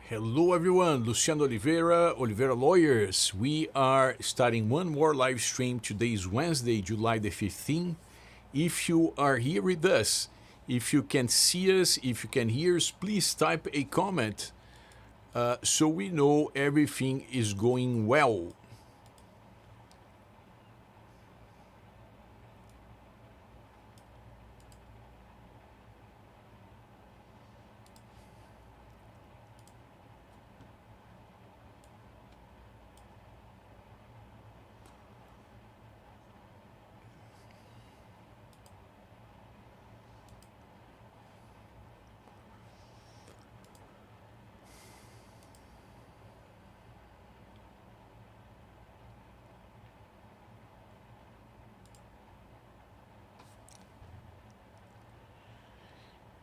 Hello everyone, Luciano Oliveira, Oliveira Lawyers. We are starting one more live stream. Today is Wednesday, July the 15th. If you are here with us, if you can see us, if you can hear us, please type a comment so we know everything is going well.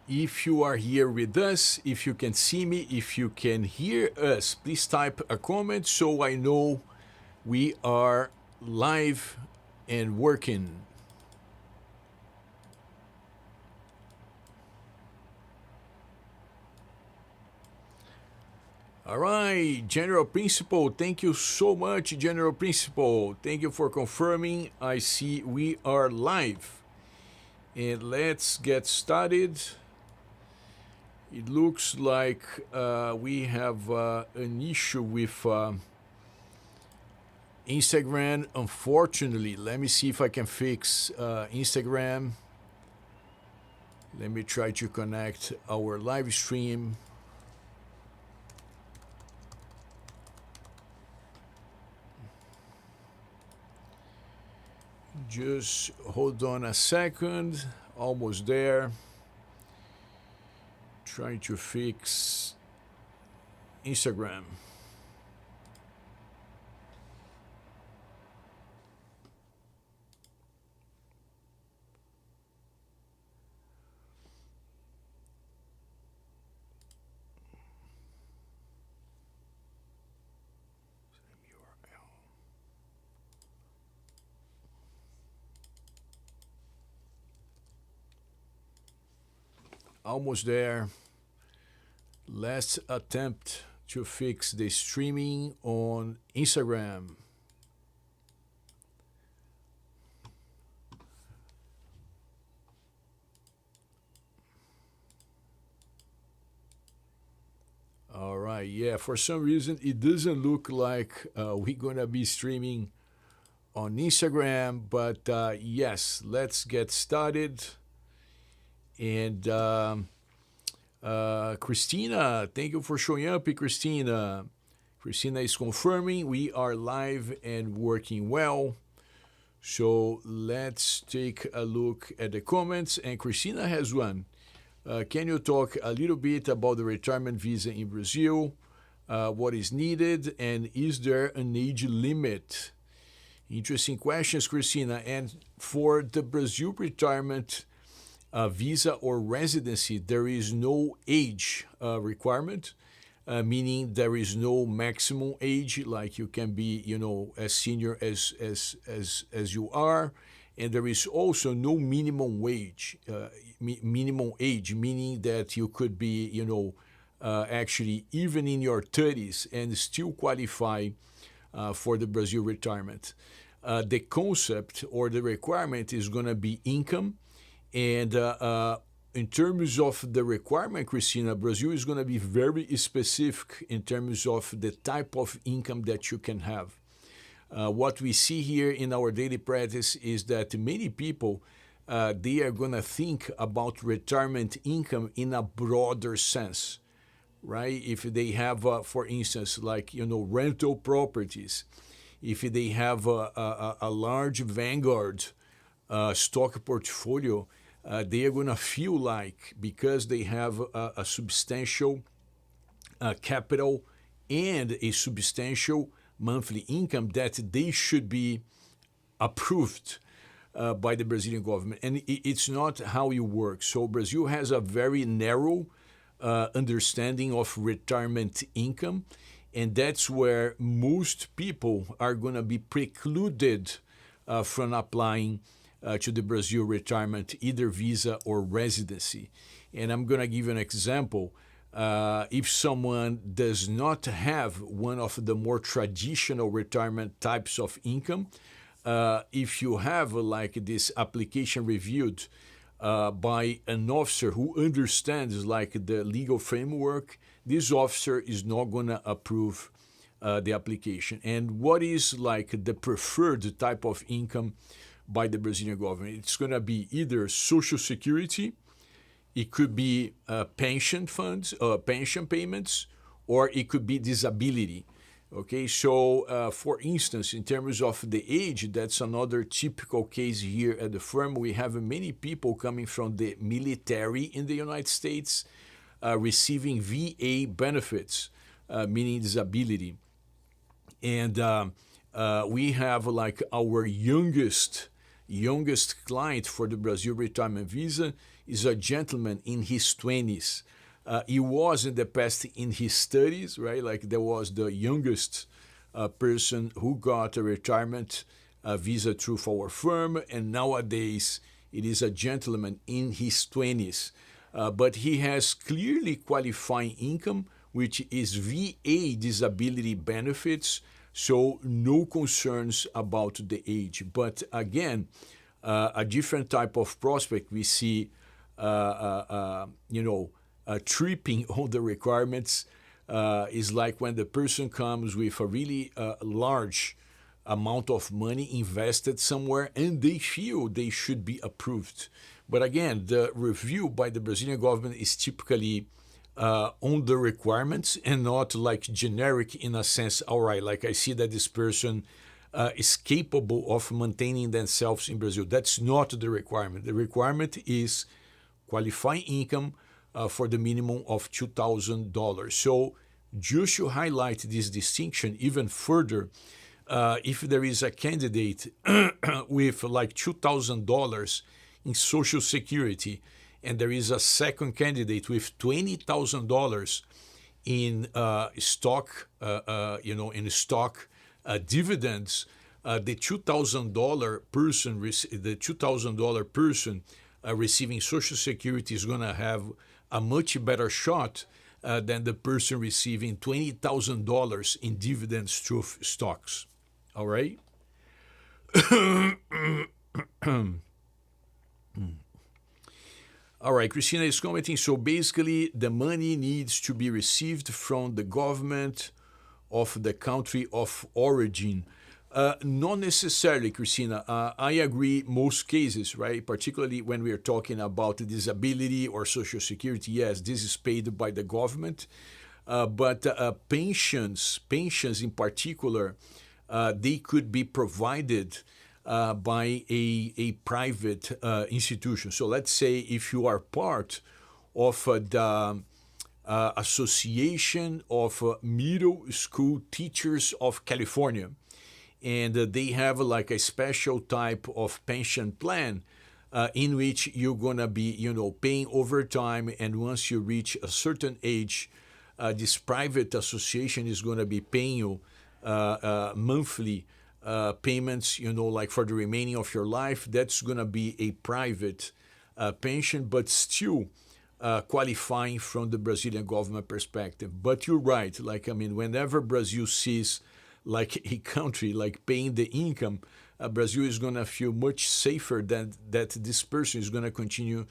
If you are here with us, if you can see me, if you can hear us, please type a comment so I know we are live and working. All right, General Principal, thank you so much, General Principal. Thank you for confirming. I see we are live. And let's get started. It looks like we have an issue with Instagram, unfortunately. Let me see if I can fix Instagram. Let me try to connect our live stream. Just hold on a second. Almost there. Trying to fix Instagram. Almost there. Last attempt to fix the streaming on Instagram. All right, yeah, for some reason it doesn't look like we're gonna be streaming on Instagram, but yes, let's get started. And Christina, thank you for showing up, Christina. Christina is confirming we are live and working well. So let's take a look at the comments. And Christina has one. Can you talk a little bit about the retirement visa in Brazil? What is needed? And is there an age limit? Interesting questions, Christina. And for the Brazil retirement visa or residency, there is no age requirement, meaning there is no maximum age, like you can be, as senior as you are, and there is also no minimum wage, minimum age, meaning that you could be, actually even in your 30s and still qualify for the Brazil retirement. The concept or the requirement is going to be income. And in terms of the requirement, Christina, Brazil is going to be very specific in terms of the type of income that you can have. What we see here in our daily practice is that many people, they are going to think about retirement income in a broader sense, right? If they have, for instance, like, rental properties, if they have a large Vanguard stock portfolio, they are going to feel like, because they have a substantial capital and a substantial monthly income, that they should be approved by the Brazilian government. And it's not how it works. So Brazil has a very narrow understanding of retirement income, and that's where most people are going to be precluded from applying to the Brazil retirement, either visa or residency. And I'm going to give you an example. if someone does not have one of the more traditional retirement types of income, if you have like this application reviewed by an officer who understands like the legal framework, this officer is not going to approve the application. And what is like the preferred type of income by the Brazilian government? It's going to be either Social Security, it could be pension funds, pension payments, or it could be disability. Okay, so for instance, in terms of the age, that's another typical case here at the firm. We have many people coming from the military in the United States receiving VA benefits, meaning disability. And we have like our youngest client for the Brazil retirement visa is a gentleman in his 20s. He was in the past in his 30s, right? Like there was the youngest person who got a retirement visa through our firm, and nowadays it is a gentleman in his 20s. But he has clearly qualifying income, which is VA disability benefits, so no concerns about the age. But again, a different type of prospect we see, tripping on the requirements is like when the person comes with a really large amount of money invested somewhere and they feel they should be approved. But again, the review by the Brazilian government is typically on the requirements and not like generic in a sense, all right, like I see that this person is capable of maintaining themselves in Brazil. That's not the requirement. The requirement is qualifying income for the minimum of $2,000. So just to highlight this distinction even further, if there is a candidate with like $2,000 in Social Security, and there is a second candidate with $20,000 in stock, in stock dividends, the $2,000 person receiving Social Security is going to have a much better shot than the person receiving $20,000 in dividends through stocks. All right? All right, Christina is commenting. So basically, the money needs to be received from the government of the country of origin. Not necessarily, Christina. I agree most cases, right? Particularly when we are talking about disability or Social Security. Yes, this is paid by the government. But pensions in particular, they could be provided by a private institution. So let's say if you are part of the Association of Middle School Teachers of California, and they have like a special type of pension plan in which you're going to be, paying overtime, and once you reach a certain age, this private association is going to be paying you monthly payments, like for the remaining of your life. That's going to be a private pension, but still qualifying from the Brazilian government perspective. But you're right. Whenever Brazil sees like a country like paying the income, Brazil is going to feel much safer that this person is going to continue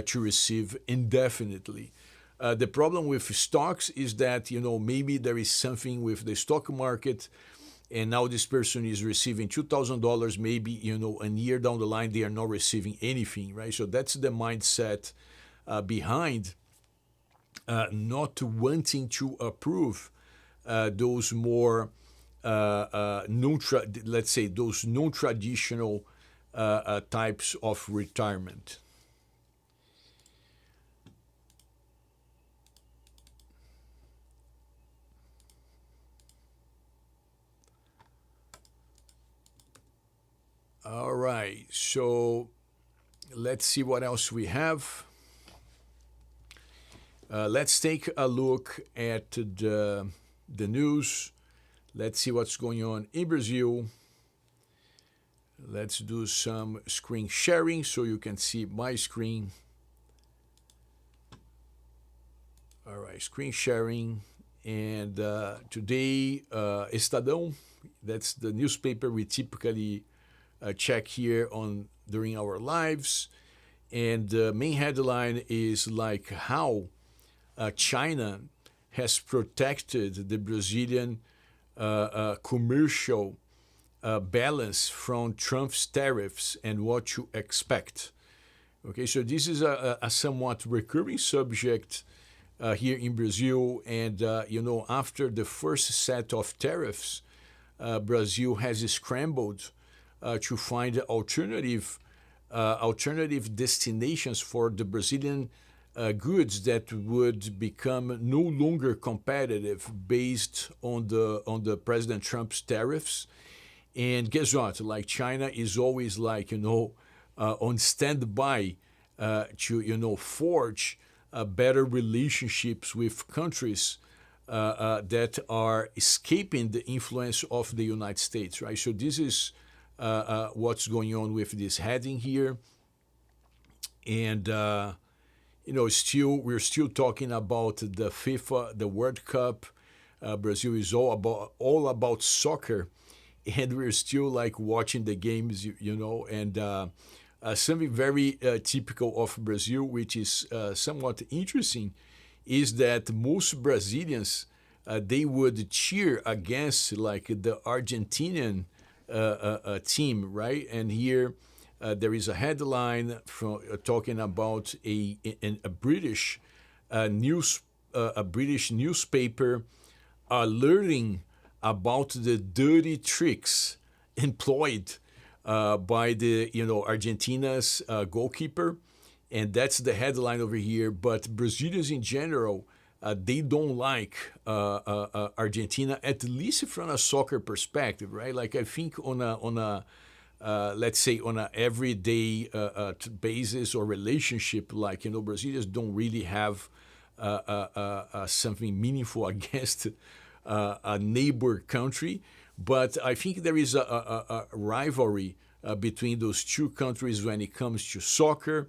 to receive indefinitely. The problem with stocks is that, maybe there is something with the stock market, and now this person is receiving $2,000, maybe, a year down the line, they are not receiving anything, right? So that's the mindset behind not wanting to approve those more, those non-traditional types of retirement. All right, so let's see what else we have. Let's take a look at the news. Let's see what's going on in Brazil. Let's do some screen sharing so you can see my screen. All right, screen sharing. And today, Estadão, that's the newspaper we typically check here on during our lives. And the main headline is like how China has protected the Brazilian commercial balance from Trump's tariffs and what to expect. Okay, so this is a somewhat recurring subject here in Brazil, and after the first set of tariffs, Brazil has scrambled to find alternative destinations for the Brazilian goods that would become no longer competitive based on the President Trump's tariffs. And guess what? Like China is always like on standby to forge better relationships with countries that are escaping the influence of the United States, right? So this is what's going on with this heading here, and we're still talking about the FIFA, the World Cup. Brazil is all about soccer, and we're still like watching the games, and something very typical of Brazil, which is somewhat interesting, is that most Brazilians they would cheer against like the Argentinian team, right? And here there is a headline from talking about a British newspaper alerting about the dirty tricks employed by the Argentina's goalkeeper, and that's the headline over here. But Brazilians in general, they don't like Argentina, at least from a soccer perspective, right? Like I think on a let's say on a everyday basis or relationship, like Brazilians don't really have something meaningful against a neighbor country. But I think there is a rivalry between those two countries when it comes to soccer,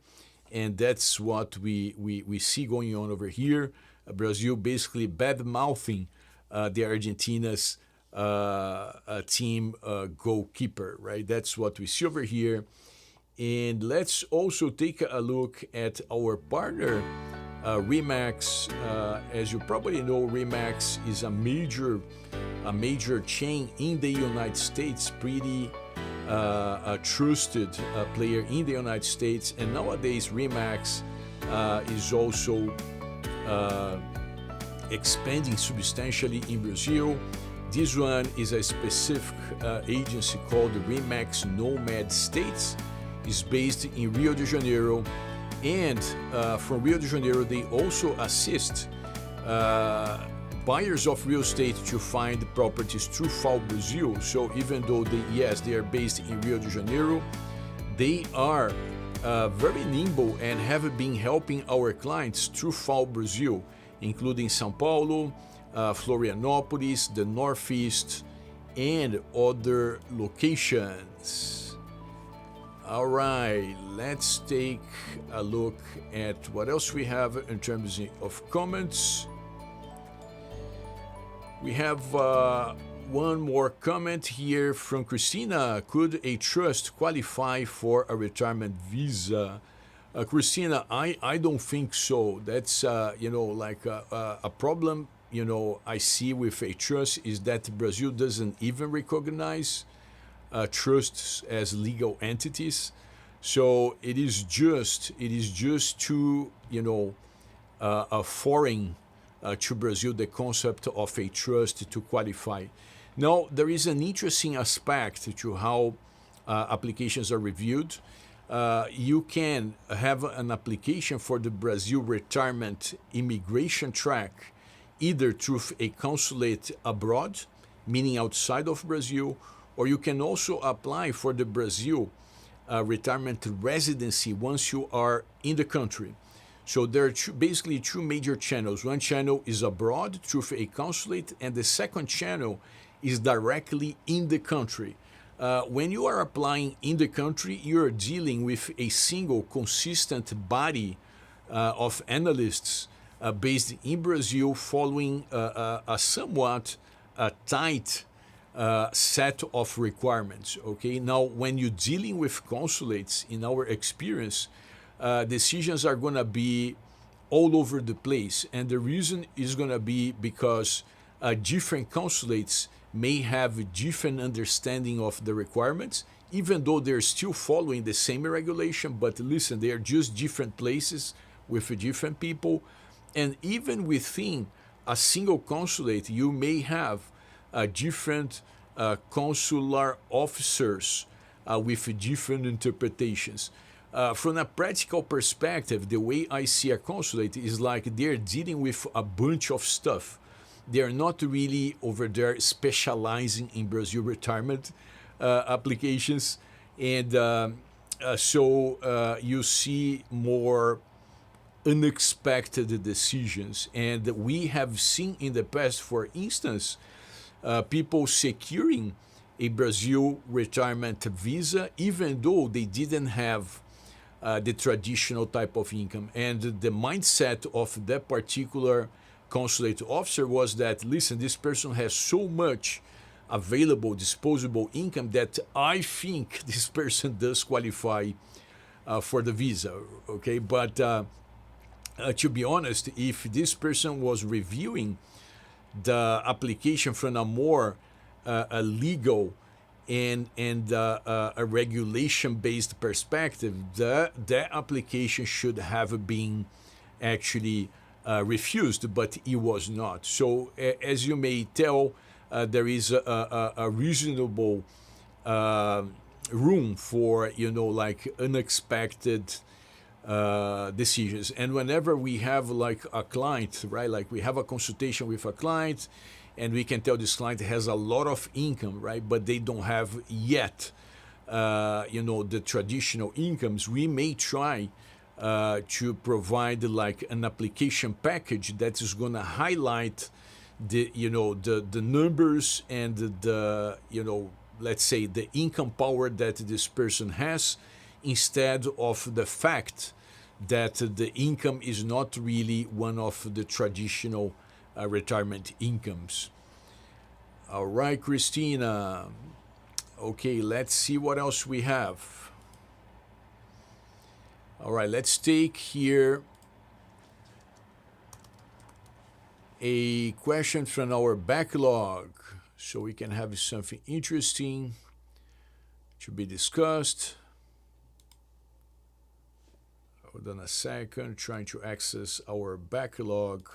and that's what we see going on over here. Brazil basically bad-mouthing the Argentina's team goalkeeper, right? That's what we see over here. And let's also take a look at our partner, Remax. As you probably know, Remax is a major chain in the United States, pretty a trusted player in the United States, and nowadays Remax is also expanding substantially in Brazil. This one is a specific agency called the Remax Nomad States. It's based in Rio de Janeiro, and from Rio de Janeiro they also assist buyers of real estate to find properties throughout Brazil. So even though they are based in Rio de Janeiro, they are very nimble and have been helping our clients throughout Brazil, including São Paulo, Florianópolis, the Northeast, and other locations. All right, let's take a look at what else we have in terms of comments. We have one more comment here from Christina. Could a trust qualify for a retirement visa? Christina, I don't think so. That's like a problem. I see with a trust is that Brazil doesn't even recognize trusts as legal entities. So it is just too a foreign to Brazil, the concept of a trust to qualify. Now, there is an interesting aspect to how applications are reviewed. You can have an application for the Brazil retirement immigration track either through a consulate abroad, meaning outside of Brazil, or you can also apply for the Brazil retirement residency once you are in the country. So there are basically two major channels. One channel is abroad through a consulate, and the second channel is directly in the country. When you are applying in the country, you're dealing with a single consistent body of analysts based in Brazil, following a somewhat tight set of requirements. Okay, now when you're dealing with consulates, in our experience, decisions are going to be all over the place, and the reason is going to be because different consulates may have a different understanding of the requirements, even though they're still following the same regulation. But listen, they are just different places with different people, and even within a single consulate, you may have different consular officers with different interpretations. From a practical perspective, the way I see a consulate is like they're dealing with a bunch of stuff. They're not really over there specializing in Brazil retirement applications. And so you see more unexpected decisions. And we have seen in the past, for instance, people securing a Brazil retirement visa, even though they didn't have the traditional type of income. And the mindset of that particular consulate officer was that, listen, this person has so much available disposable income that I think this person does qualify for the visa. Okay, but to be honest, if this person was reviewing the application from a more a legal and a regulation-based perspective, that application should have been actually refused, but it was not. So as you may tell, there is a reasonable room for, like unexpected decisions. And whenever we have like a client, right, like we have a consultation with a client, and we can tell this client has a lot of income, right, but they don't have yet, the traditional incomes, we may try to provide like an application package that is going to highlight the numbers and the let's say the income power that this person has, instead of the fact that the income is not really one of the traditional retirement incomes. All right, Christina. Okay, let's see what else we have. All right, let's take here a question from our backlog so we can have something interesting to be discussed. Hold on a second, trying to access our backlog.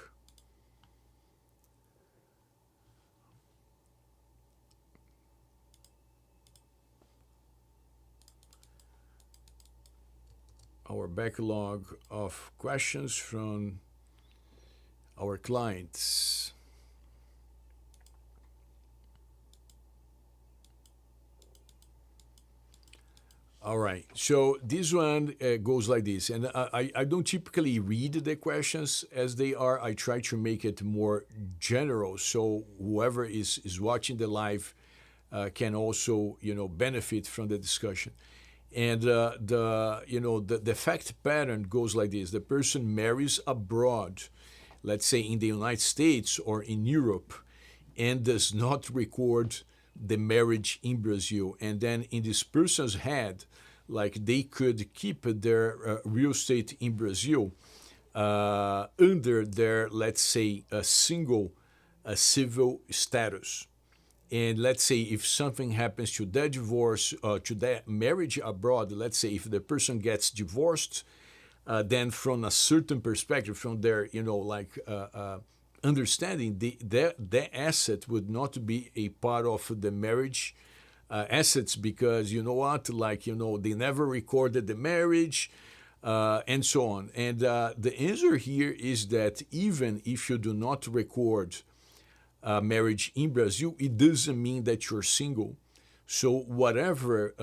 Our backlog of questions from our clients. All right, so this one goes like this, and I don't typically read the questions as they are. I try to make it more general, so whoever is watching the live can also benefit from the discussion. And the fact pattern goes like this: the person marries abroad, let's say in the United States or in Europe, and does not record the marriage in Brazil. And then in this person's head, like they could keep their real estate in Brazil under their, let's say, a single civil status. And let's say if something happens to that divorce, to that marriage abroad, let's say if the person gets divorced, then from a certain perspective, from their, understanding, the asset would not be a part of the marriage assets, because they never recorded the marriage, and so on. And the answer here is that even if you do not record marriage in Brazil, it doesn't mean that you're single. So whatever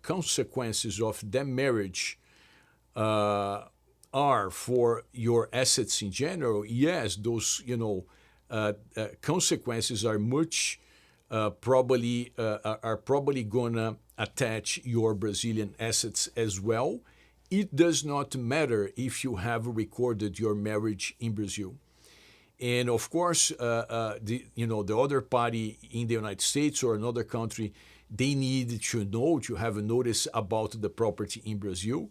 consequences of that marriage are for your assets in general, yes, those consequences are much probably gonna attach your Brazilian assets as well. it does not matter if you have recorded your marriage in Brazil. And of course, the other party in the United States or another country, they need to know, to have a notice about the property in Brazil.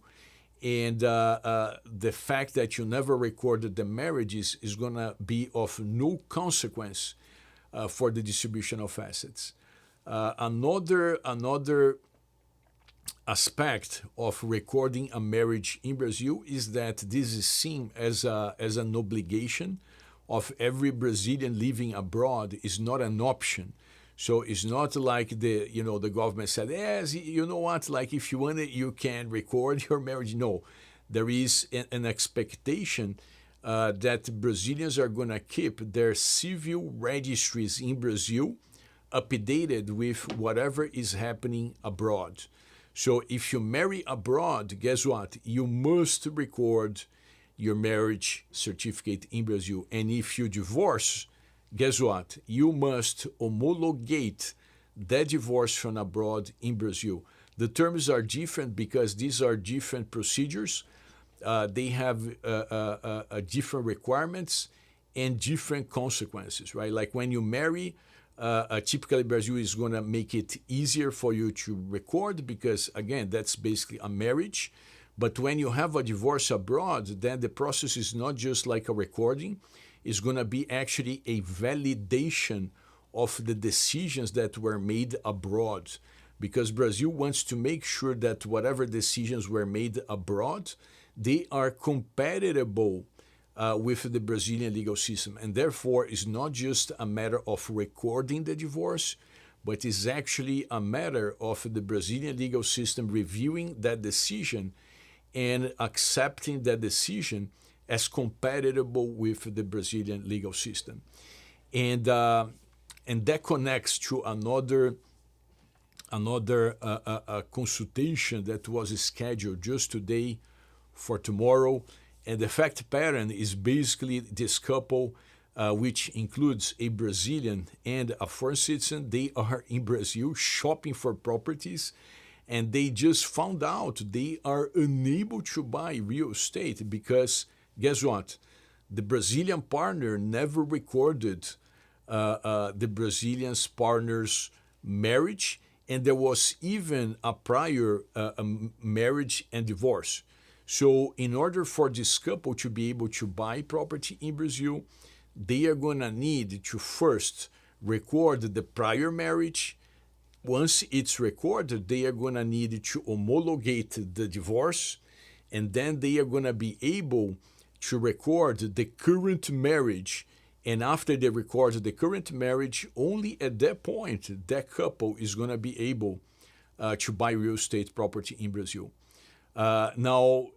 And the fact that you never recorded the marriages is going to be of no consequence for the distribution of assets. Another aspect of recording a marriage in Brazil is that this is seen as an obligation of every Brazilian living abroad. Is not an option. So it's not like the government said, yes, you know what, like if you want it, you can record your marriage. No, there is an expectation that Brazilians are going to keep their civil registries in Brazil updated with whatever is happening abroad. So if you marry abroad, guess what? You must record your marriage certificate in Brazil. And if you divorce, guess what? You must homologate that divorce from abroad in Brazil. The terms are different because these are different procedures. They have different requirements and different consequences, right? Like when you marry, typically Brazil is going to make it easier for you to record because, again, that's basically a marriage. But when you have a divorce abroad, then the process is not just like a recording. It's going to be actually a validation of the decisions that were made abroad, because Brazil wants to make sure that whatever decisions were made abroad, they are compatible with the Brazilian legal system. And therefore, it's not just a matter of recording the divorce, but it's actually a matter of the Brazilian legal system reviewing that decision and accepting that decision as compatible with the Brazilian legal system. And that connects to another consultation that was scheduled just today for tomorrow. And the fact pattern is basically this couple, which includes a Brazilian and a foreign citizen. They are in Brazil shopping for properties, and they just found out they are unable to buy real estate because, guess what? The Brazilian partner never recorded the Brazilian partner's marriage, and there was even a prior marriage and divorce. So in order for this couple to be able to buy property in Brazil, they are going to need to first record the prior marriage. Once it's recorded, they are going to need to homologate the divorce, and then they are going to be able to record the current marriage. And after they record the current marriage, only at that point, that couple is going to be able to buy real estate property in Brazil. Now,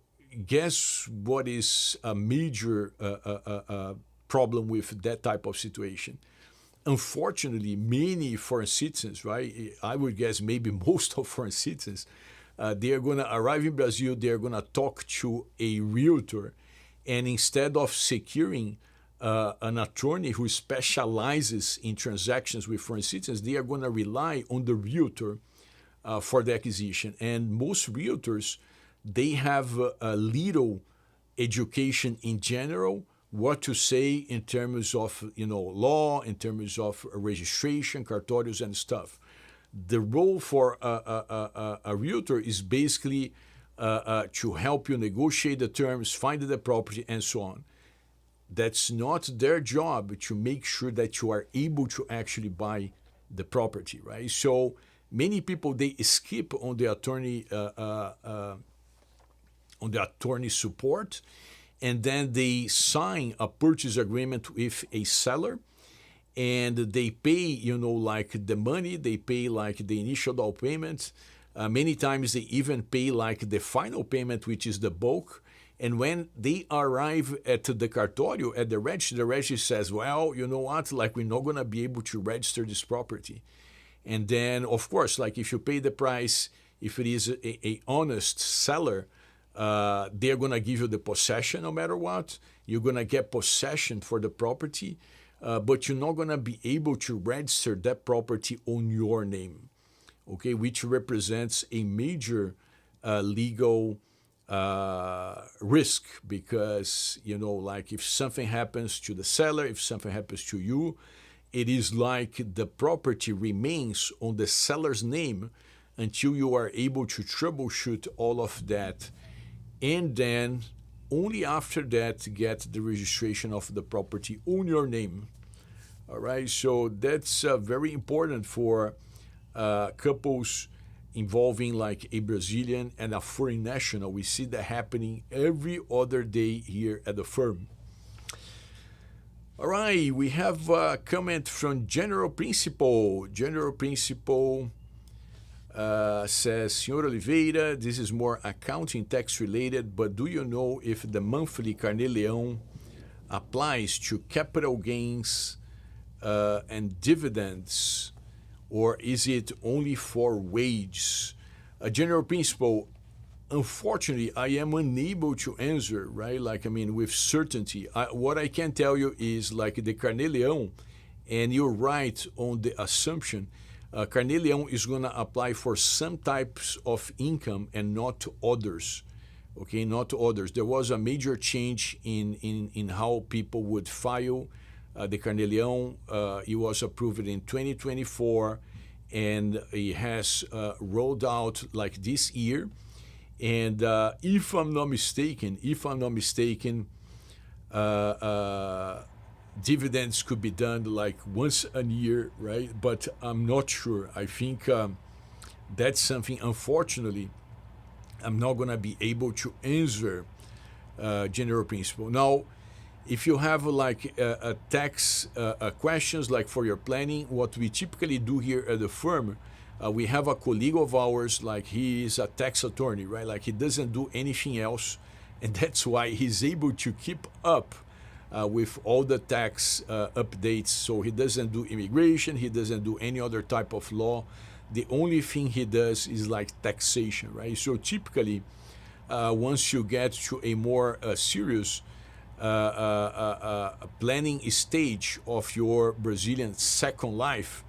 guess what is a major problem with that type of situation? Unfortunately, many foreign citizens, right? I would guess maybe most of foreign citizens, they are going to arrive in Brazil, they are going to talk to a realtor, and instead of securing an attorney who specializes in transactions with foreign citizens, they are going to rely on the realtor for the acquisition. And most realtors, they have a little education in general, what to say in terms of law, in terms of registration, cartórios, and stuff. The role for a realtor is basically to help you negotiate the terms, find the property, and so on. That's not their job to make sure that you are able to actually buy the property, right? So many people, they skip on the attorney support, and then they sign a purchase agreement with a seller, and they pay, like the money, they pay like the initial down payment. Many times they even pay like the final payment, which is the bulk. And when they arrive at the cartório, at the registry says, well, you know what, like we're not going to be able to register this property. And then, of course, like if you pay the price, if it is a honest seller, they're going to give you the possession no matter what. You're going to get possession for the property, but you're not going to be able to register that property on your name, okay, which represents a major legal risk, because like if something happens to the seller, if something happens to you, it is like the property remains on the seller's name until you are able to troubleshoot all of that, and then only after that get the registration of the property on your name. All right, so that's very important for couples involving like a Brazilian and a foreign national. We see that happening every other day here at the firm. All right, we have a comment from General Principal. General Principal says, Senhor Oliveira, this is more accounting tax related, but do you know if the monthly Carnê-Leão applies to capital gains and dividends, or is it only for wages? General Principal, unfortunately, I am unable to answer, right? Like, I mean, with certainty. What I can tell you is like the Carnê-Leão, and you're right on the assumption, Carnê-Leão is going to apply for some types of income and not others. Okay, not others. There was a major change in how people would file the Carnê-Leão. It was approved in 2024, and it has rolled out like this year. And if I'm not mistaken, dividends could be done like once a year, right? But I'm not sure. I think that's something, unfortunately, I'm not going to be able to answer, General Principal. Now, if you have like a tax questions like for your planning, what we typically do here at the firm, we have a colleague of ours, like he is a tax attorney, right? Like he doesn't do anything else, and that's why he's able to keep up with all the tax updates. So he doesn't do immigration, he doesn't do any other type of law. The only thing he does is like taxation, right? So typically, once you get to a more serious planning stage of your Brazilian second life,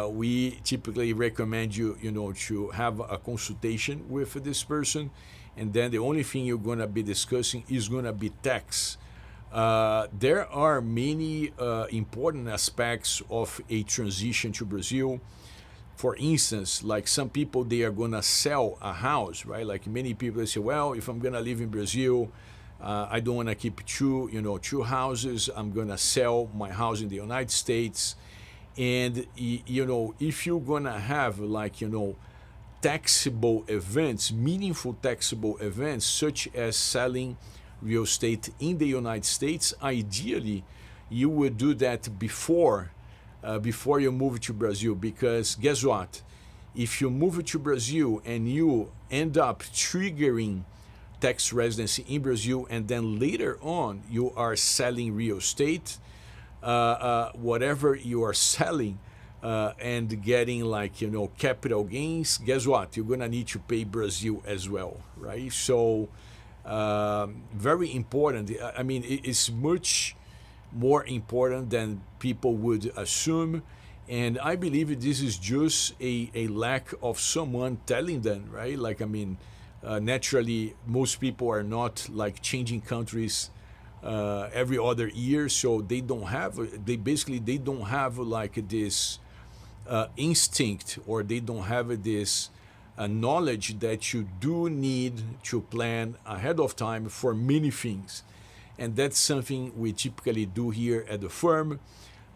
we typically recommend you, to have a consultation with this person, and then the only thing you're going to be discussing is going to be tax. There are many important aspects of a transition to Brazil. For instance, like some people, they are going to sell a house, right? Like many people, they say, well, if I'm going to live in Brazil, I don't want to keep two houses. I'm going to sell my house in the United States. And, if you're going to have like, taxable events, meaningful taxable events, such as selling real estate in the United States, ideally, you would do that before you move to Brazil, because guess what? If you move to Brazil and you end up triggering tax residency in Brazil, and then later on you are selling real estate, whatever you are selling and getting like, capital gains, guess what? You're going to need to pay Brazil as well, right? So very important. I mean, it's much more important than people would assume. And I believe this is just a lack of someone telling them, right? Like, I mean, naturally, most people are not like changing countries every other year, so they don't have like this instinct, or they don't have this knowledge that you do need to plan ahead of time for many things. And that's something we typically do here at the firm.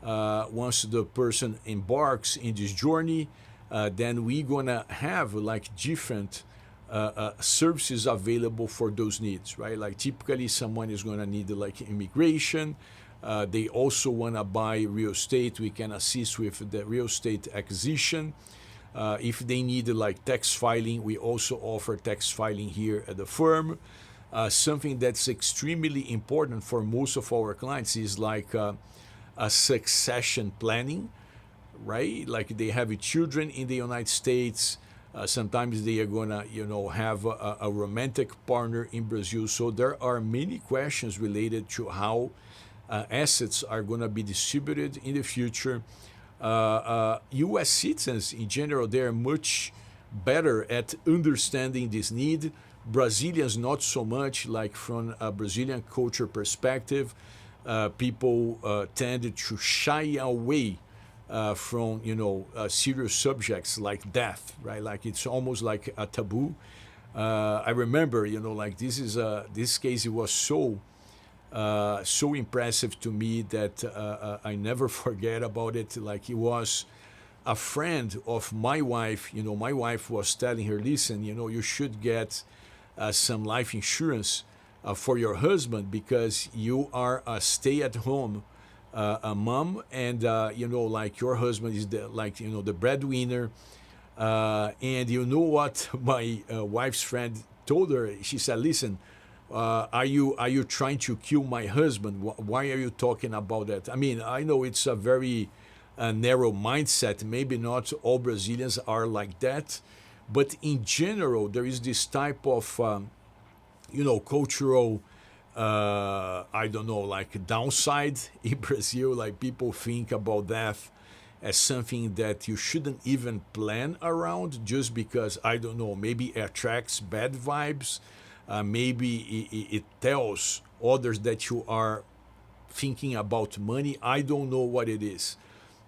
Once the person embarks in this journey, then we're gonna have like different services available for those needs, right? Like typically someone is gonna need like immigration. They also wanna buy real estate. We can assist with the real estate acquisition. If they need like tax filing, we also offer tax filing here at the firm. Something that's extremely important for most of our clients is like a succession planning, right? Like they have children in the United States. Sometimes they are gonna, have a romantic partner in Brazil. So there are many questions related to how assets are gonna be distributed in the future. U.S. citizens in general, they are much better at understanding this need. Brazilians not so much. Like from a Brazilian culture perspective, people tended to shy away from serious subjects like death, right? Like it's almost like a taboo. I remember, like this case. It was so impressive to me that I never forget about it. Like it was a friend of my wife. My wife was telling her, listen, you should get some life insurance for your husband because you are a stay-at-home a mom, and like your husband is the breadwinner. And you know what my wife's friend told her? She said, listen, are you trying to kill my husband? Why are you talking about that? I mean, I know it's a very narrow mindset. Maybe not all Brazilians are like that, but in general, there is this type of cultural I don't know, like downside in Brazil. Like people think about death as something that you shouldn't even plan around, just because, I don't know, maybe it attracts bad vibes. Maybe it tells others that you are thinking about money. I don't know what it is.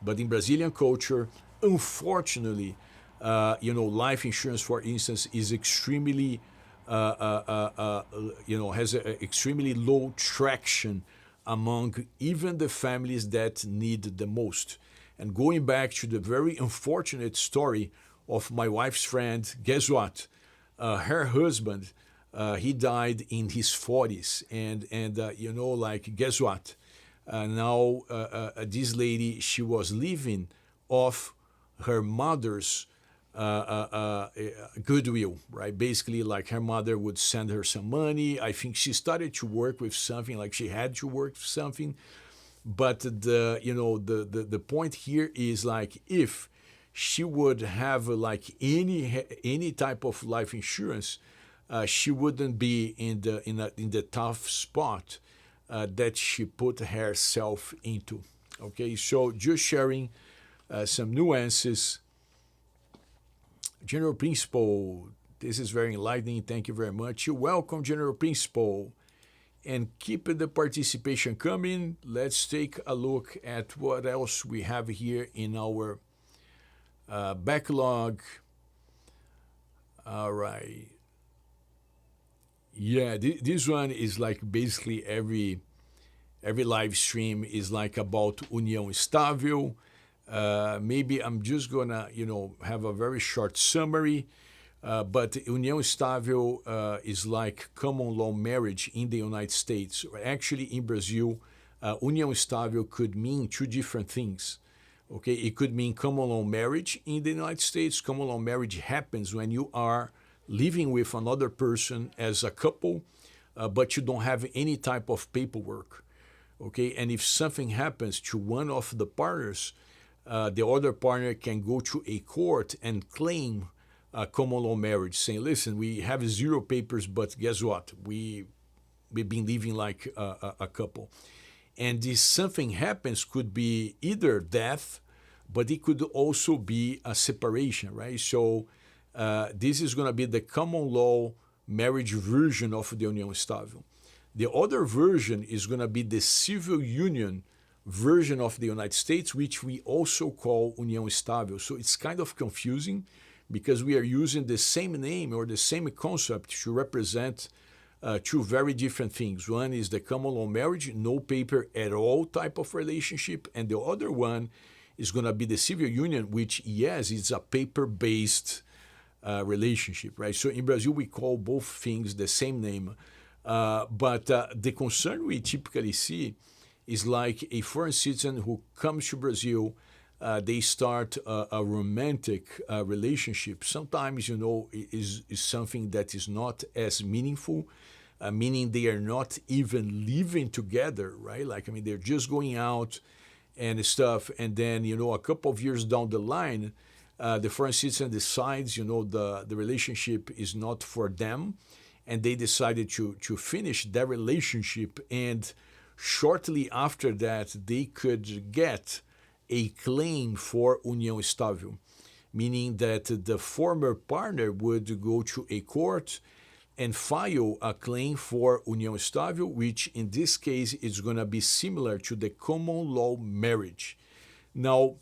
But in Brazilian culture, unfortunately, life insurance, for instance, is extremely, has an extremely low traction among even the families that need the most. And going back to the very unfortunate story of my wife's friend, guess what? Her husband, he died in his 40s, and like guess what? Now this lady, she was living off her mother's goodwill, right? Basically, like her mother would send her some money. I think she started to work with something, like she had to work with something. But the point here is, like, if she would have like any type of life insurance, she wouldn't be in the tough spot that she put herself into. Okay, so just sharing some nuances. General Principal, this is very enlightening. Thank you very much. You're welcome, General Principal. And keep the participation coming. Let's take a look at what else we have here in our backlog. All right. Yeah, this one is like basically every live stream is like about União Estável. Maybe I'm just gonna have a very short summary. But União Estável is like common law marriage in the United States. Actually, in Brazil, União Estável could mean two different things. Okay, it could mean common law marriage in the United States. Common law marriage happens when you are living with another person as a couple, but you don't have any type of paperwork. Okay, and if something happens to one of the partners, the other partner can go to a court and claim common law marriage, saying, listen, we have zero papers, but guess what? We've been living like a couple. And if something happens, could be either death, but it could also be a separation, right? So this is going to be the common law marriage version of the União Estável. The other version is going to be the civil union version of the United States, which we also call União Estável. So it's kind of confusing, because we are using the same name or the same concept to represent two very different things. One is the common law marriage, no paper at all type of relationship, and the other one is going to be the civil union, which, yes, it's a paper-based relationship, right? So in Brazil, we call both things the same name. But the concern we typically see is like a foreign citizen who comes to Brazil. They start a romantic relationship. Sometimes, is something that is not as meaningful, meaning they are not even living together, right? Like, I mean, they're just going out and stuff. And then, a couple of years down the line, the foreign citizen decides, the relationship is not for them. And they decided to finish their relationship. And shortly after that, they could get a claim for União Estável, meaning that the former partner would go to a court, and file a claim for união estável, which in this case is going to be similar to the common law marriage. Now,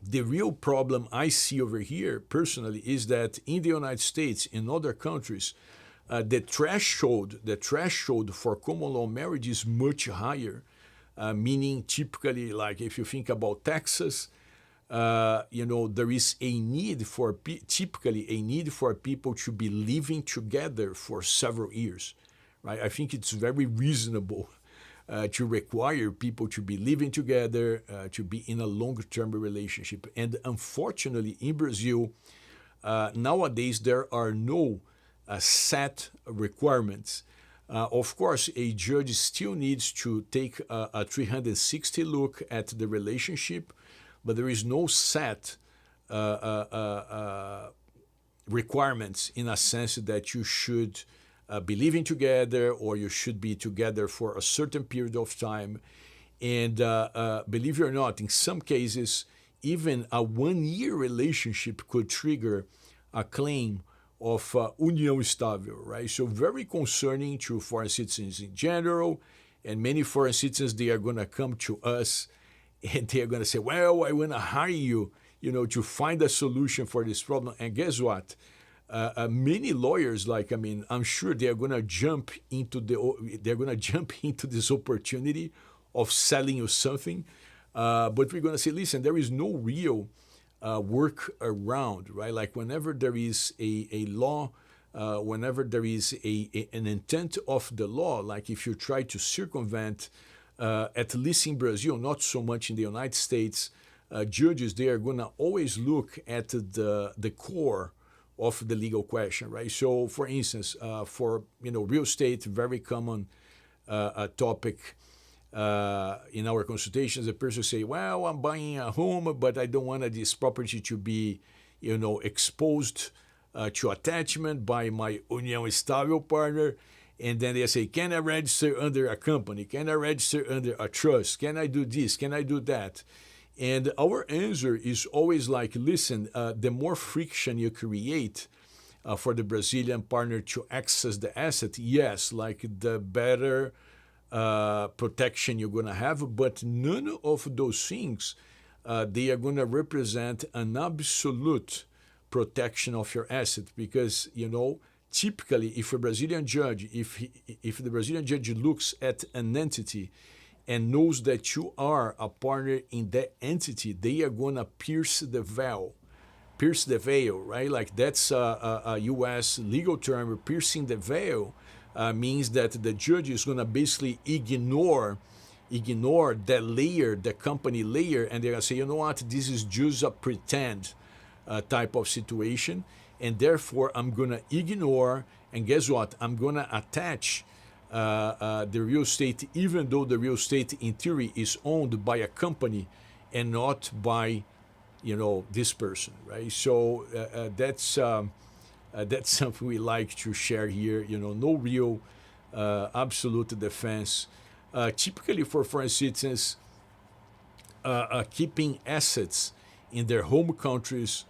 the real problem I see over here personally is that in the United States, in other countries, the threshold for common law marriage is much higher, meaning typically, like if you think about Texas, there is typically a need for people to be living together for several years, right? I think it's very reasonable to require people to be living together, to be in a long-term relationship. And unfortunately, in Brazil, nowadays there are no set requirements. Of course, a judge still needs to take a 360 look at the relationship, but there is no set requirements in a sense that you should be living together or you should be together for a certain period of time. And believe it or not, in some cases, even a 1-year relationship could trigger a claim of união estável, right? So very concerning to foreign citizens in general, and many foreign citizens, they are going to come to us and they are going to say, well, I want to hire you, to find a solution for this problem. And guess what? Many lawyers, I'm sure they're going to jump into this opportunity of selling you something. But we're going to say, listen, there is no real work around, right? Like whenever there is a law, whenever there is an intent of the law, like if you try to circumvent, at least in Brazil, not so much in the United States, judges, they are going to always look at the core of the legal question, right? So, for instance, for real estate, very common topic in our consultations, a person say, well, I'm buying a home, but I don't want this property to be, exposed to attachment by my união estável partner. And then they say, can I register under a company? Can I register under a trust? Can I do this? Can I do that? And our answer is always like, listen, the more friction you create for the Brazilian partner to access the asset, yes, like the better protection you're going to have. But none of those things, they are going to represent an absolute protection of your asset because, typically, if a Brazilian judge, if the Brazilian judge looks at an entity and knows that you are a partner in that entity, they are going to pierce the veil, right? Like that's a U.S. legal term. Piercing the veil means that the judge is going to basically ignore that layer, the company layer, and they're going to say, you know what, this is just a pretend type of situation. And therefore, I'm going to ignore, and guess what? I'm going to attach the real estate, even though the real estate in theory is owned by a company and not by, this person, right? So that's something we like to share here. No real absolute defense. Typically for foreign citizens, keeping assets in their home countries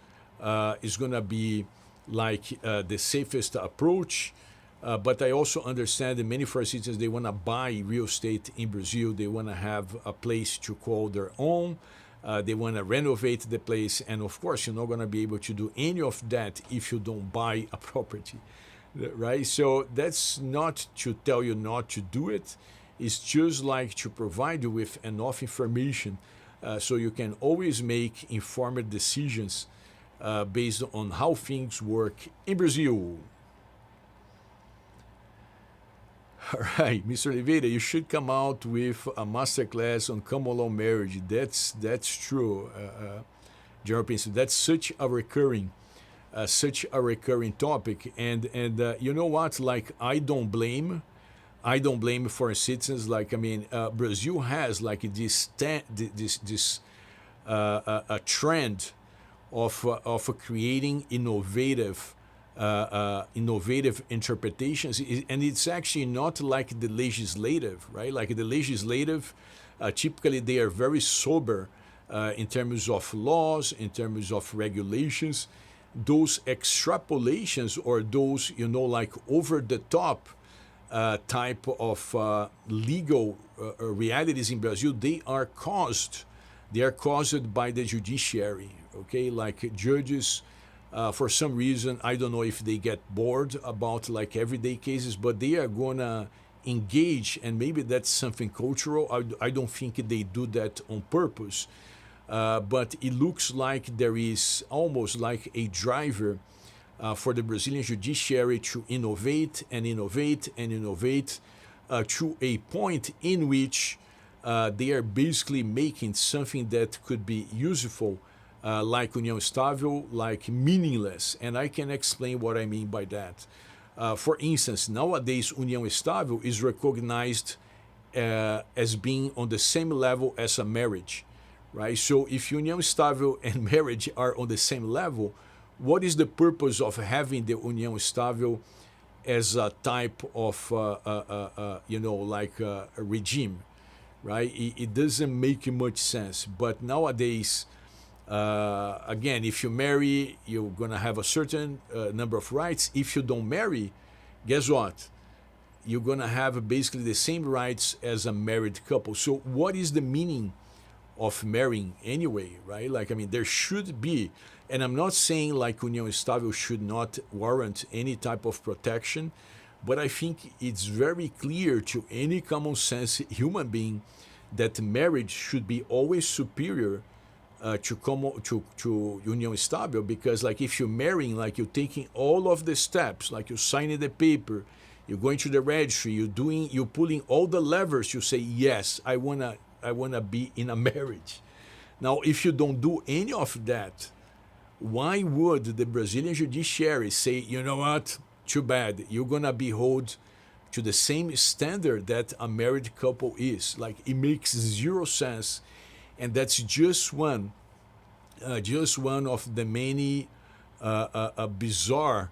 is going to be like the safest approach. But I also understand that many foreign citizens, they want to buy real estate in Brazil. They want to have a place to call their own. They want to renovate the place. And of course, you're not going to be able to do any of that if you don't buy a property, right? So that's not to tell you not to do it. It's just like to provide you with enough information so you can always make informed decisions based on how things work in Brazil. All right, Mr. Oliveira, you should come out with a masterclass on common law marriage. That's true, General Principal. That's such a recurring topic. And you know what? Like I don't blame foreign citizens. Brazil has like this a trend of creating innovative interpretations, and it's actually not like the legislative, right? Like the legislative, typically they are very sober in terms of laws, in terms of regulations. those extrapolations or those, like over the top type of legal realities in Brazil, they are caused by the judiciary. Okay, like judges, for some reason, I don't know if they get bored about like everyday cases, but they are gonna engage, and maybe that's something cultural. I don't think they do that on purpose, but it looks like there is almost like a driver for the Brazilian judiciary to innovate and innovate and innovate to a point in which they are basically making something that could be useful, like União Estável, like meaningless. And I can explain what I mean by that. For instance, nowadays, União Estável is recognized as being on the same level as a marriage, right? So if União Estável and marriage are on the same level, what is the purpose of having the União Estável as a type of, like a regime, right? It doesn't make much sense. But nowadays, again, if you marry, you're going to have a certain number of rights. If you don't marry, guess what? You're going to have basically the same rights as a married couple. So what is the meaning of marrying anyway, right? Like, I mean, there should be, and I'm not saying like União Estável should not warrant any type of protection, but I think it's very clear to any common sense human being that marriage should be always superior to União Estável, because like if you're marrying, like you're taking all of the steps, like you're signing the paper, you're going to the registry, you're pulling all the levers, you say, yes, I wanna be in a marriage. Now, if you don't do any of that, why would the Brazilian judiciary say, you know what, too bad, you're gonna be held to the same standard that a married couple is? Like, it makes zero sense, and that's just one of the many bizarre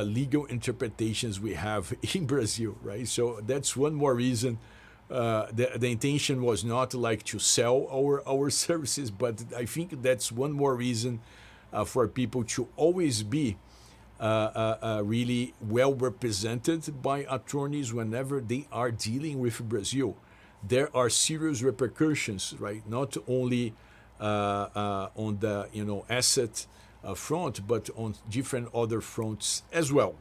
legal interpretations we have in Brazil, right? So that's one more reason. The intention was not like to sell our services, but I think that's one more reason for people to always be really well represented by attorneys whenever they are dealing with Brazil. There are serious repercussions, right? Not only on the asset front, but on different other fronts as well.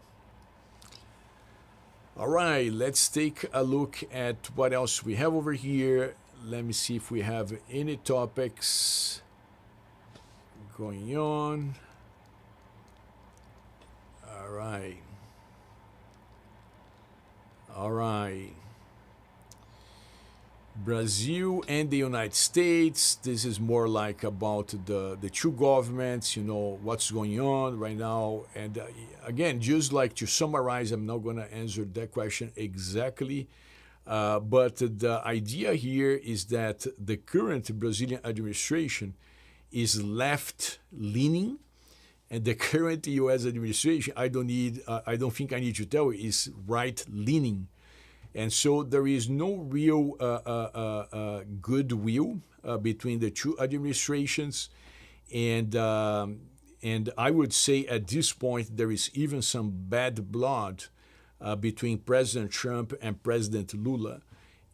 All right, let's take a look at what else we have over here. Let me see if we have any topics going on. All right. All right. Brazil and the United States. This is more like about the two governments, what's going on right now. And again, just like to summarize, I'm not going to answer that question exactly. But the idea here is that the current Brazilian administration is left-leaning, and the current U.S. administration, I don't think I need to tell you, is right-leaning. And so there is no real goodwill between the two administrations. And I would say at this point, there is even some bad blood between President Trump and President Lula.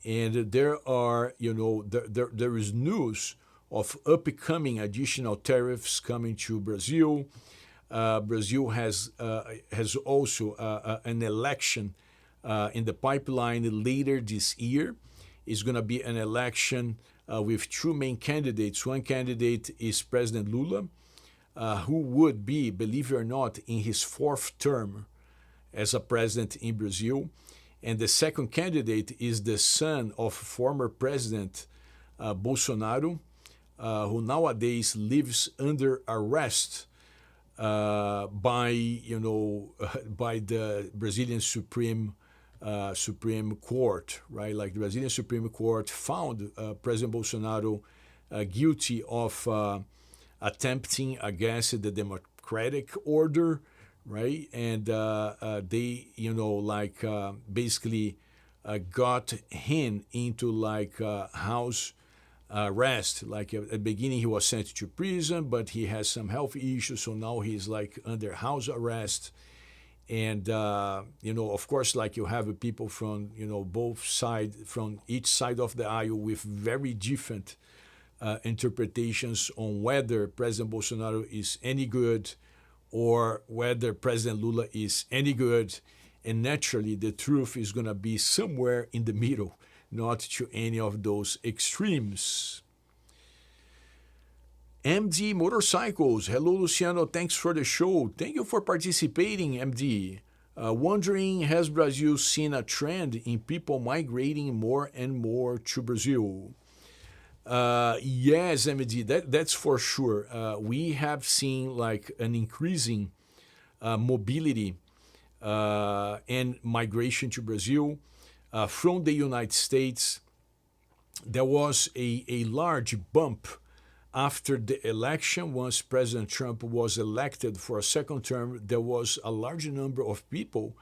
And there are, there is news of upcoming additional tariffs coming to Brazil. Brazil has also an election in the pipeline later this year. Is going to be an election with two main candidates. One candidate is President Lula, who would be, believe it or not, in his fourth term as a president in Brazil. And the second candidate is the son of former President Bolsonaro, who nowadays lives under arrest by the Brazilian Supreme Court, right? Like the Brazilian Supreme Court found President Bolsonaro guilty of attempting against the democratic order, right? And they, basically got him into house arrest. Like at the beginning, he was sent to prison, but he has some health issues, so now he's like under house arrest. And of course, like you have people from both sides, from each side of the aisle, with very different interpretations on whether President Bolsonaro is any good or whether President Lula is any good. And naturally, the truth is going to be somewhere in the middle, not to any of those extremes. MD Motorcycles. Hello, Luciano. Thanks for the show. Thank you for participating, MD. Wondering, has Brazil seen a trend in people migrating more and more to Brazil? Yes, MD, that's for sure. We have seen like an increasing mobility and migration to Brazil from the United States. There was a large bump after the election. Once President Trump was elected for a second term, there was a large number of people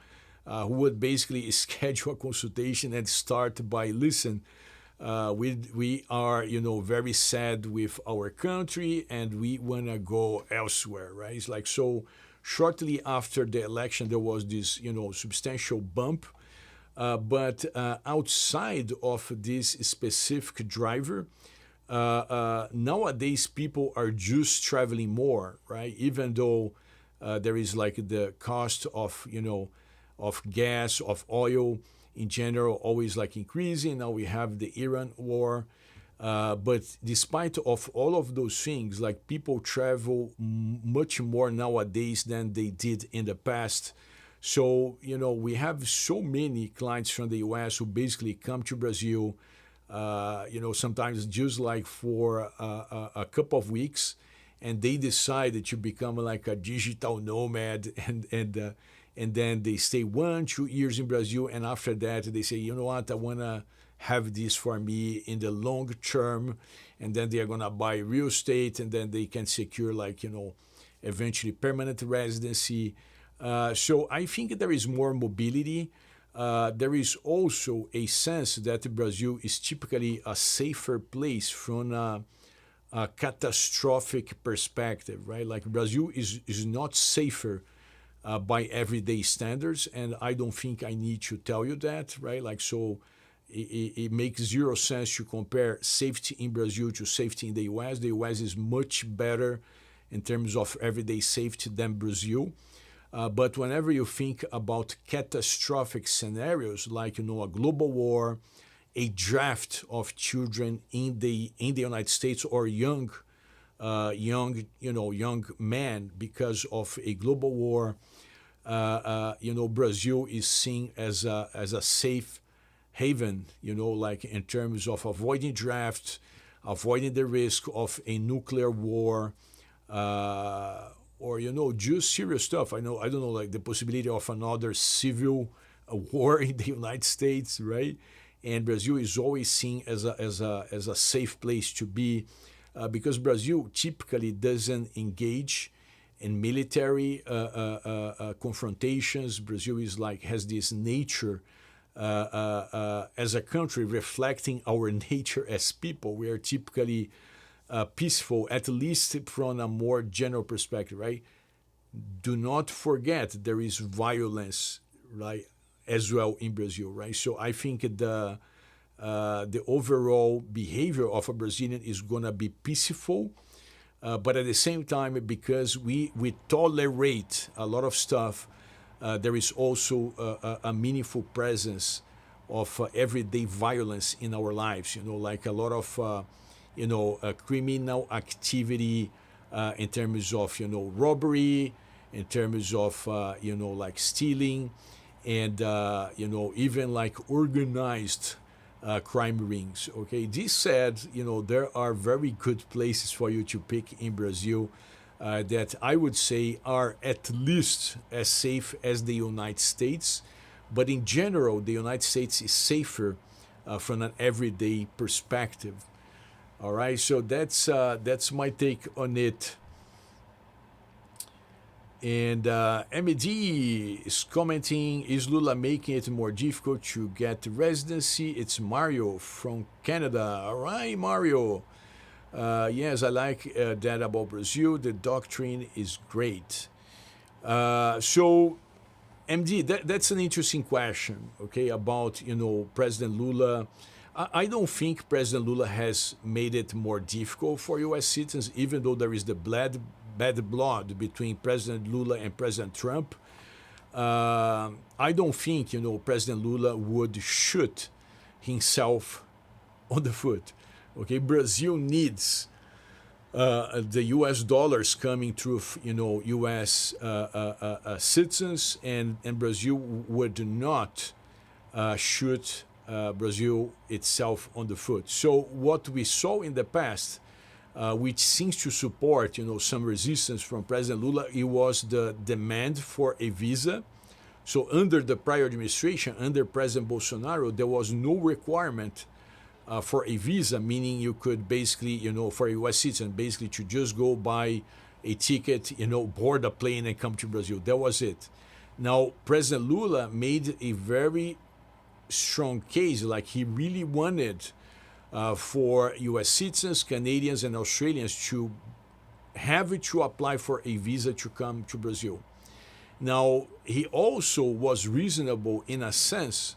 who would basically schedule a consultation and start by, listen, we are, very sad with our country and we want to go elsewhere, right? It's like, so shortly after the election, there was this, substantial bump. But outside of this specific driver, nowadays people are just traveling more, right? Even though there is like the cost of, of gas, of oil in general, always like increasing. Now we have the Iran war. But despite of all of those things, like people travel much more nowadays than they did in the past. So, we have so many clients from the US who basically come to Brazil, sometimes just like for a couple of weeks, and they decided to become like a digital nomad, and then they stay 1-2 years in Brazil, and after that they say, you know what, I want to have this for me in the long term, and then they are going to buy real estate, and then they can secure like, eventually permanent residency. So I think there is more mobility. There is also a sense that Brazil is typically a safer place from a catastrophic perspective, right? Like Brazil is not safer by everyday standards, and I don't think I need to tell you that, right? Like, so it makes zero sense to compare safety in Brazil to safety in the US. The US is much better in terms of everyday safety than Brazil. But whenever you think about catastrophic scenarios like, a global war, a draft of children in the United States, or young men because of a global war, Brazil is seen as a safe haven, like in terms of avoiding drafts, avoiding the risk of a nuclear war, or just serious stuff. I don't know, like the possibility of another civil war in the United States, right? And Brazil is always seen as a safe place to be, because Brazil typically doesn't engage in military confrontations. Brazil has this nature as a country reflecting our nature as people. We are typically peaceful, at least from a more general perspective, right? Do not forget there is violence, right, as well in Brazil, right? So I think the overall behavior of a Brazilian is going to be peaceful, but at the same time, because we tolerate a lot of stuff, there is also a meaningful presence of everyday violence in our lives, like a lot of criminal activity in terms of, robbery, in terms of, like stealing, and, even like organized crime rings. Okay, this said, there are very good places for you to pick in Brazil that I would say are at least as safe as the United States. But in general, the United States is safer from an everyday perspective. All right, so that's my take on it. And MED is commenting, is Lula making it more difficult to get residency? It's Mario from Canada. All right, Mario. Yes, I like that about Brazil. The doctrine is great. So, MD, that's an interesting question, okay, about, President Lula. I don't think President Lula has made it more difficult for U.S. citizens, even though there is the bad blood between President Lula and President Trump. I don't think, President Lula would shoot himself on the foot. Okay, Brazil needs the U.S. dollars coming through, U.S. Citizens, and Brazil would not shoot Brazil itself on the foot. So what we saw in the past, which seems to support, some resistance from President Lula, it was the demand for a visa. So under the prior administration, under President Bolsonaro, there was no requirement for a visa, meaning you could basically, for a U.S. citizen, basically to just go buy a ticket, board a plane and come to Brazil. That was it. Now, President Lula made a very strong case, like he really wanted for U.S. citizens, Canadians, and Australians to have to apply for a visa to come to Brazil. Now, he also was reasonable in a sense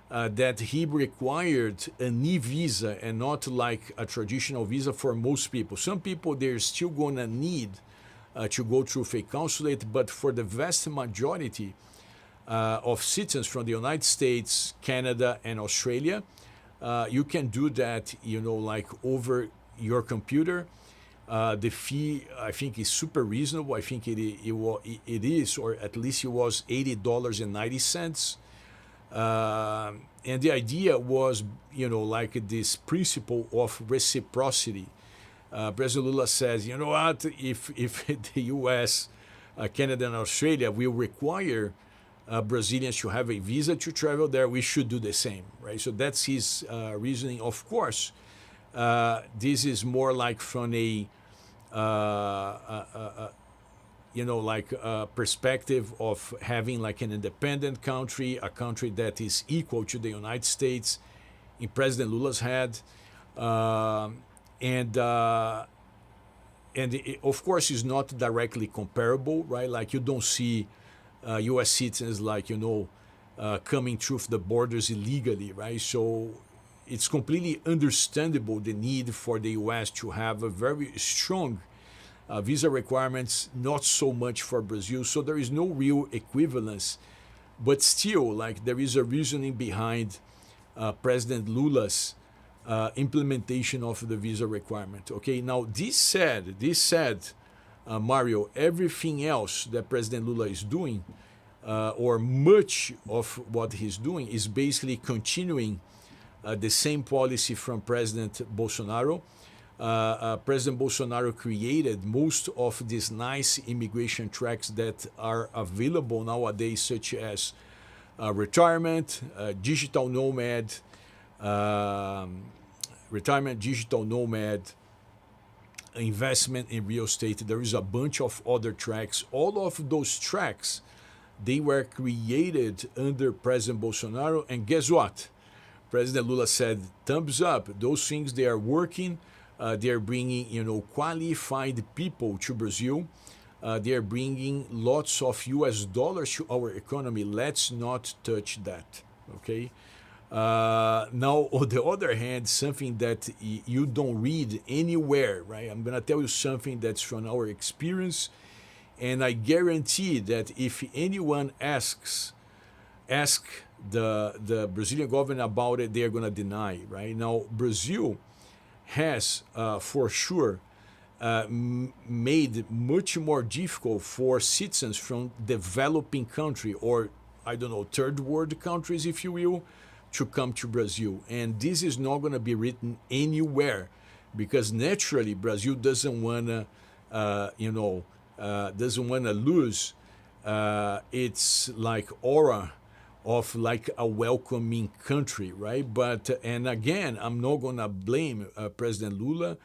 that he required an e-visa and not like a traditional visa for most people. Some people, they're still going to need to go through a consulate, but for the vast majority of citizens from the United States, Canada, and Australia, you can do that, like over your computer. The fee, I think, is super reasonable. I think it is, or at least it was $80.90. And the idea was, like this principle of reciprocity. President Lula says, you know what, if the U.S., Canada, and Australia will require Brazilians to have a visa to travel there, we should do the same, right? So that's his reasoning. Of course, this is more like from a perspective of having like an independent country, a country that is equal to the United States in President Lula's head. And it, of course, is not directly comparable, right? Like you don't see U.S. citizens like, coming through the borders illegally, right? So it's completely understandable the need for the U.S. to have a very strong visa requirements, not so much for Brazil. So there is no real equivalence, but still, like there is a reasoning behind President Lula's implementation of the visa requirement. Okay, now this said, Mario, everything else that President Lula is doing, or much of what he's doing, is basically continuing the same policy from President Bolsonaro. President Bolsonaro created most of these nice immigration tracks that are available nowadays, such as retirement, digital nomad, investment in real estate. There is a bunch of other tracks. All of those tracks, they were created under President Bolsonaro. And guess what? President Lula said, thumbs up. Those things, they are working. They are bringing, qualified people to Brazil. They are bringing lots of U.S. dollars to our economy. Let's not touch that, okay? Now, on the other hand, something that you don't read anywhere, right? I'm going to tell you something that's from our experience, and I guarantee that if anyone asks the Brazilian government about it, they are going to deny, right? Now, Brazil has, for sure, made much more difficult for citizens from developing country, or, I don't know, third world countries, if you will, to come to Brazil. And this is not going to be written anywhere, because naturally Brazil doesn't want to, doesn't want to lose its like aura of like a welcoming country, right? But, and again, I'm not going to blame President Lula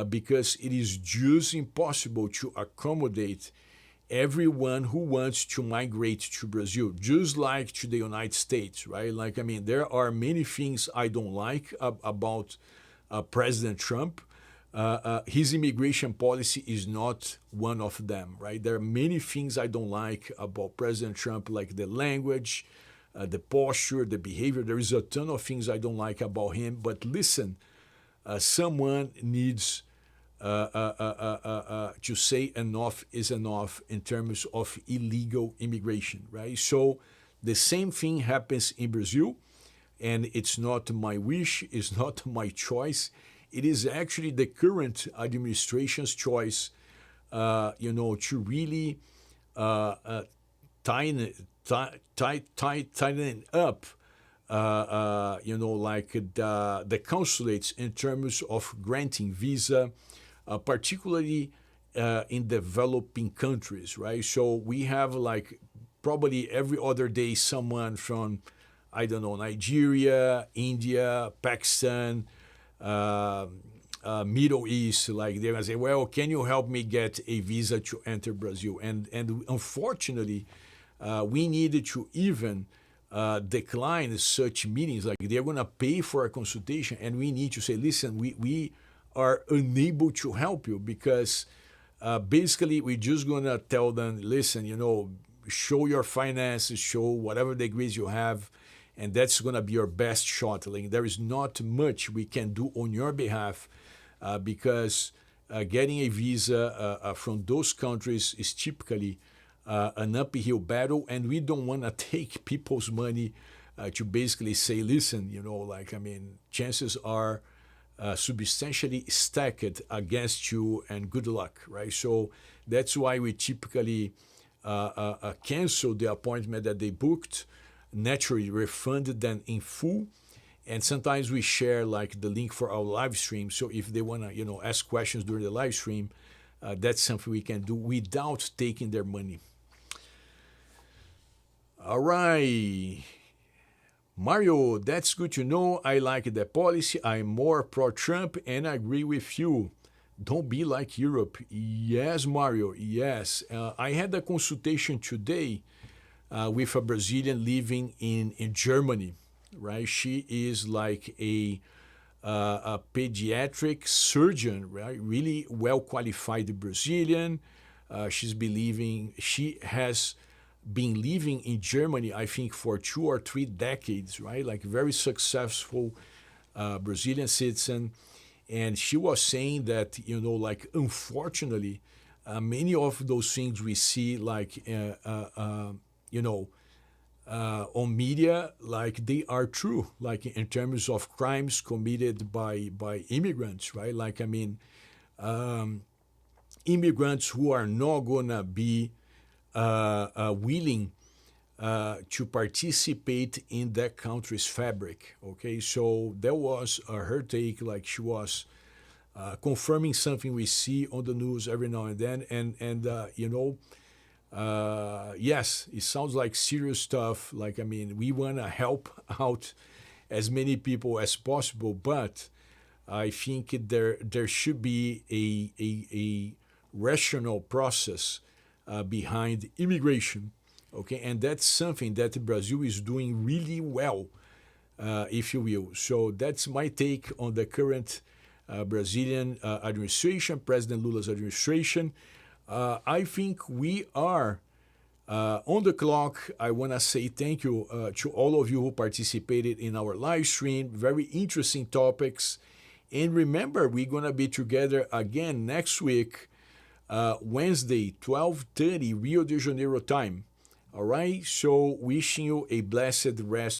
because it is just impossible to accommodate everyone who wants to migrate to Brazil, just like to the United States, right? Like, I mean, there are many things I don't like about President Trump. His immigration policy is not one of them, right? There are many things I don't like about President Trump, like the language, the posture, the behavior. There is a ton of things I don't like about him. But listen, someone needs to say enough is enough in terms of illegal immigration, right? So the same thing happens in Brazil, and it's not my wish, it's not my choice. It is actually the current administration's choice, to really tighten up, like the consulates in terms of granting visa, particularly in developing countries, right? So we have like probably every other day someone from, I don't know, Nigeria, India, Pakistan, Middle East, like they're gonna say, well, can you help me get a visa to enter Brazil? And unfortunately, we needed to even decline such meetings. Like they're gonna pay for a consultation, and we need to say, listen, we are unable to help you because basically we're just gonna tell them, listen, show your finances, show whatever degrees you have, and that's going to be your best shot. Like, there is not much we can do on your behalf because getting a visa from those countries is typically an uphill battle, and we don't want to take people's money to basically say, listen, chances are substantially stacked against you, and good luck, right? So that's why we typically cancel the appointment that they booked, naturally refunded them in full, and sometimes we share like the link for our live stream. So if they want to ask questions during the live stream, that's something we can do without taking their money. All right, Mario, that's good to know. I like the policy. I'm more pro-Trump and I agree with you. Don't be like Europe. Yes, Mario, yes. I had a consultation today with a Brazilian living in Germany, right? She is like a pediatric surgeon, right? Really well qualified Brazilian. She has been living in Germany, I think, for 2 or 3 decades, right? Like very successful Brazilian citizen. And she was saying that, unfortunately, many of those things we see, like, on media, like they are true, like in terms of crimes committed by immigrants, right? Like, immigrants who are not gonna be willing to participate in that country's fabric. Okay, so that was her take. Like she was confirming something we see on the news every now and then, and yes, it sounds like serious stuff. Like, we want to help out as many people as possible, but I think there should be a rational process behind immigration. Okay, and that's something that Brazil is doing really well, if you will. So that's my take on the current Brazilian administration, President Lula's administration. I think we are on the clock. I want to say thank you to all of you who participated in our live stream. Very interesting topics. And remember, we're going to be together again next week, Wednesday, 12:30 Rio de Janeiro time. All right? So wishing you a blessed rest